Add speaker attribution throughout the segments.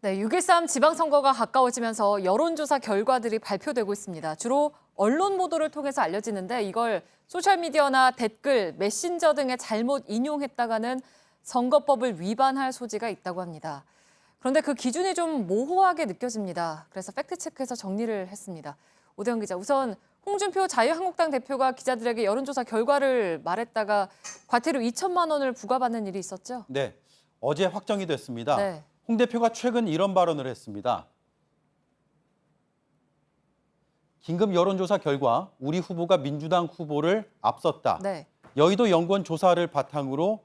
Speaker 1: 네, 6.13 지방선거가 가까워지면서 여론조사 결과들이 발표되고 있습니다. 주로 언론 보도를 통해서 알려지는데 이걸 소셜미디어나 댓글, 메신저 등에 잘못 인용했다가는 선거법을 위반할 소지가 있다고 합니다. 그런데 그 기준이 좀 모호하게 느껴집니다. 그래서 팩트체크해서 정리를 했습니다. 오대영 기자, 우선 홍준표 자유한국당 대표가 기자들에게 여론조사 결과를 말했다가 과태료 2천만 원을 부과받는 일이 있었죠?
Speaker 2: 네, 어제 확정이 됐습니다.
Speaker 1: 네.
Speaker 2: 홍 대표가 최근 이런 발언을 했습니다. 긴급 여론조사 결과 우리 후보가 민주당 후보를 앞섰다.
Speaker 1: 네.
Speaker 2: 여의도 연구원 조사를 바탕으로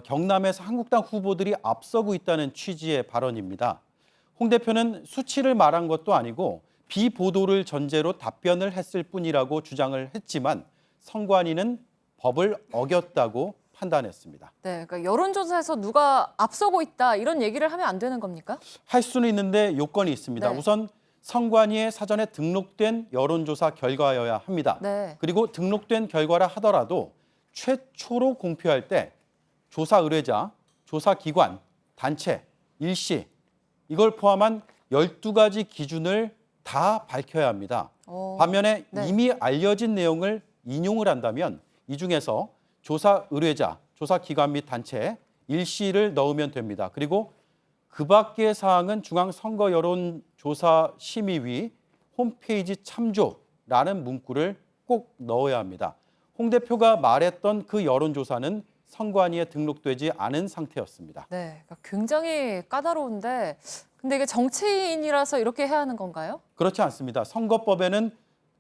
Speaker 2: 경남에서 한국당 후보들이 앞서고 있다는 취지의 발언입니다. 홍 대표는 수치를 말한 것도 아니고 비보도를 전제로 답변을 했을 뿐이라고 주장을 했지만 선관위는 법을 어겼다고 판단했습니다.
Speaker 1: 네, 그러니까 여론조사에서 누가 앞서고 있다 이런 얘기를 하면 안 되는 겁니까?
Speaker 2: 할 수는 있는데 요건이 있습니다.
Speaker 1: 네.
Speaker 2: 우선 선관위에 사전에 등록된 여론조사 결과여야 합니다.
Speaker 1: 네.
Speaker 2: 그리고 등록된 결과라 하더라도 최초로 공표할 때 조사 의뢰자, 조사 기관, 단체, 일시 이걸 포함한 12가지 기준을 다 밝혀야 합니다. 반면에
Speaker 1: 네.
Speaker 2: 이미 알려진 내용을 인용을 한다면 이 중에서 조사 의뢰자, 조사 기관 및 단체, 일시를 넣으면 됩니다. 그리고 그 밖의 사항은 중앙선거여론조사심의위 홈페이지 참조라는 문구를 꼭 넣어야 합니다. 홍 대표가 말했던 그 여론조사는 선관위에 등록되지 않은 상태였습니다.
Speaker 1: 네, 그러니까 굉장히 까다로운데 근데 이게 정치인이라서 이렇게 해야 하는 건가요?
Speaker 2: 그렇지 않습니다. 선거법에는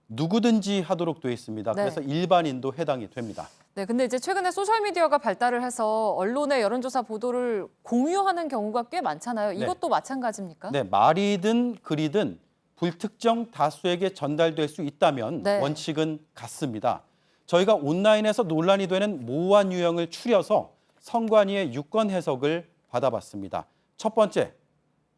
Speaker 2: 누구든지 하도록 되어 있습니다.
Speaker 1: 네.
Speaker 2: 그래서 일반인도 해당이 됩니다.
Speaker 1: 네, 근데 이제 최근에 소셜미디어가 발달을 해서 언론의 여론조사 보도를 공유하는 경우가 꽤 많잖아요. 이것도 마찬가지입니까?
Speaker 2: 네, 말이든 글이든 불특정 다수에게 전달될 수 있다면
Speaker 1: 네.
Speaker 2: 원칙은 같습니다. 저희가 온라인에서 논란이 되는 모호한 유형을 추려서 선관위의 유권 해석을 받아봤습니다. 첫 번째,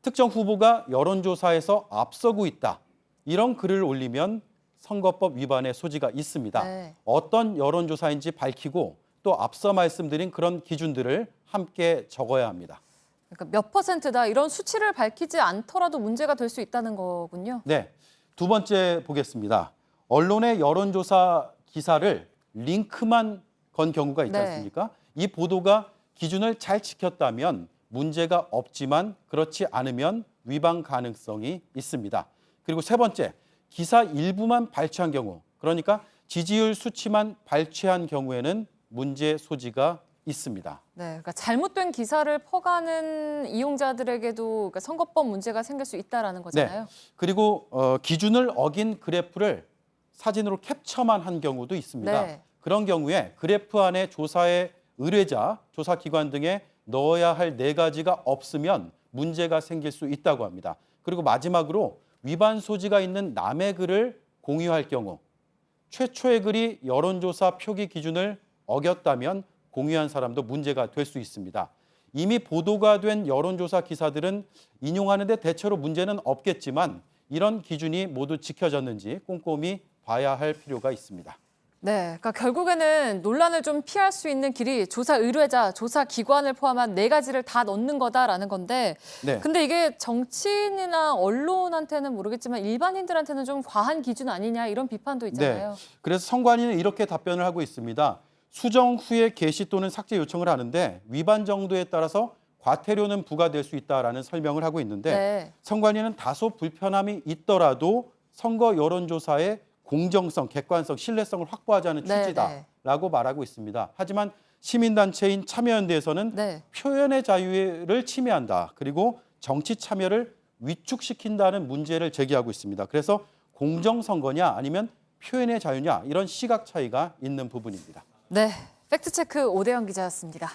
Speaker 2: 특정 후보가 여론조사에서 앞서고 있다. 이런 글을 올리면 선거법 위반의 소지가 있습니다.
Speaker 1: 네.
Speaker 2: 어떤 여론조사인지 밝히고 또 앞서 말씀드린 그런 기준들을 함께 적어야 합니다.
Speaker 1: 그러니까 몇 %다 이런 수치를 밝히지 않더라도 문제가 될 수 있다는 거군요.
Speaker 2: 네, 두 번째 보겠습니다. 언론의 여론조사 기사를 링크만 건 경우가 있지
Speaker 1: 네.
Speaker 2: 않습니까? 이 보도가 기준을 잘 지켰다면 문제가 없지만 그렇지 않으면 위반 가능성이 있습니다. 그리고 세 번째, 기사 일부만 발췌한 경우, 그러니까 지지율 수치만 발췌한 경우에는 문제 소지가 있습니다.
Speaker 1: 네, 그러니까 잘못된 기사를 퍼가는 이용자들에게도 그러니까 선거법 문제가 생길 수 있다라는 거잖아요.
Speaker 2: 그리고 기준을 어긴 그래프를 사진으로 캡처만 한 경우도 있습니다.
Speaker 1: 네.
Speaker 2: 그런 경우에 그래프 안에 조사의 의뢰자, 조사기관 등에 넣어야 할 4가지가 없으면 문제가 생길 수 있다고 합니다. 그리고 마지막으로 위반 소지가 있는 남의 글을 공유할 경우 최초의 글이 여론조사 표기 기준을 어겼다면 공유한 사람도 문제가 될 수 있습니다. 이미 보도가 된 여론조사 기사들은 인용하는데 대체로 문제는 없겠지만 이런 기준이 모두 지켜졌는지 꼼꼼히 봐야 할 필요가 있습니다.
Speaker 1: 네, 그러니까 결국에는 논란을 좀 피할 수 있는 길이 조사 의뢰자, 조사 기관을 포함한 4가지를 다 넣는 거다라는 건데
Speaker 2: 네.
Speaker 1: 근데 이게 정치인이나 언론한테는 모르겠지만 일반인들한테는 좀 과한 기준 아니냐 이런 비판도 있잖아요.
Speaker 2: 네. 그래서 선관위는 이렇게 답변을 하고 있습니다. 수정 후에 게시 또는 삭제 요청을 하는데 위반 정도에 따라서 과태료는 부과될 수 있다라는 설명을 하고 있는데
Speaker 1: 네.
Speaker 2: 선관위는 다소 불편함이 있더라도 선거 여론조사의 공정성, 객관성, 신뢰성을 확보하자는
Speaker 1: 네,
Speaker 2: 취지다라고 말하고 있습니다. 하지만 시민단체인 참여연대에서는
Speaker 1: 네.
Speaker 2: 표현의 자유를 침해한다. 그리고 정치 참여를 위축시킨다는 문제를 제기하고 있습니다. 그래서 공정선거냐 아니면 표현의 자유냐 이런 시각 차이가 있는 부분입니다.
Speaker 1: 네, 팩트체크 오대영 기자였습니다.